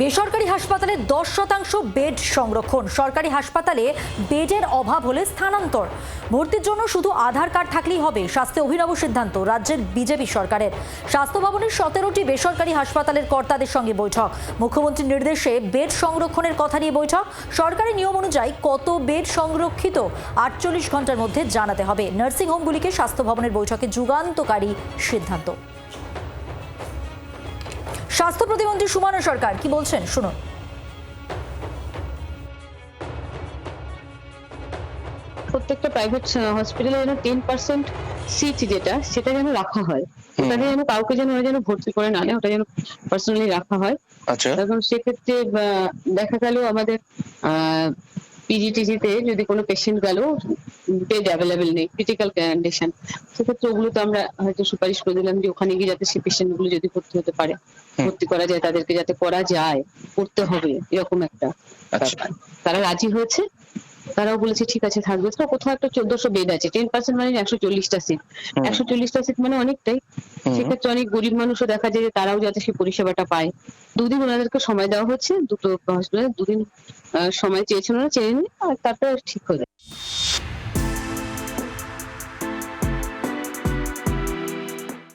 বেসরকারি হাসপাতালে 10% বেড সংরক্ষণ। সরকারি হাসপাতালে বেডের অভাব হলে স্থানান্তর। ভর্তির জন্য শুধু আধার কার্ড থাকলেই হবে। স্বাস্থ্যে অভিনব সিদ্ধান্ত রাজ্যের বিজেপি সরকারের। স্বাস্থ্য ভবনের 17টি বেসরকারি হাসপাতালের কর্তাদের সঙ্গে বৈঠক। মুখ্যমন্ত্রীর নির্দেশে বেড সংরক্ষণের কথা নিয়ে বৈঠক। সরকারি নিয়ম অনুযায়ী কত বেড সংরক্ষিত 48 ঘন্টার মধ্যে জানাতে হবে। নার্সিংহোমগুলিকে স্বাস্থ্য ভবনের বৈঠকে যুগান্তকারী সিদ্ধান্ত। স্বাস্থ্য প্রতিমন্ত্রী সুমনা সরকার কি বলছেন শুনুন। প্রত্যেকটা প্রাইভেট হসপিটালে যেন 10% সিট সেটা যেন রাখা হয়। ওটা যেন কাউকে যেন ভর্তি করে না নেয়, ওটা যেন পার্সোনালি রাখা হয়। আচ্ছা, এখন সেক্ষেত্রে দেখা গেল আমাদের পিজিটিজিতে যদি কোনো পেশেন্ট গেল, বেড অ্যাভেলেবেল নেই, ক্রিটিক্যাল কন্ডিশন, সেক্ষেত্রে ওগুলো তো আমরা হয়তো সুপারিশ করে দিলাম যে ওখানে গিয়ে যাতে সেই পেশেন্ট গুলো যদি ভর্তি হতে পারে, ভর্তি করা যায়, তাদেরকে যাতে করা যায়, করতে হবে, এরকম একটা ব্যাপার। তারা রাজি হয়েছে, তারাও বলেছে ঠিক আছে থাকবে। তো কোথাও একটা 1400 বেড আছে, 10% মানে 140টা সিট। 140টা সিট মানে অনেকটাই। সেক্ষেত্রে অনেক গরিব মানুষও দেখা যায় যে তারাও যাতে সেই পরিষেবাটা পায়। দুদিন ওনাদেরকে সময় দেওয়া হচ্ছে, দুটো হসপিটালে দুদিন সময় চেয়েছেন, ওরা চেয়ে নিন, আর তারপরে ঠিক হয়ে যায়।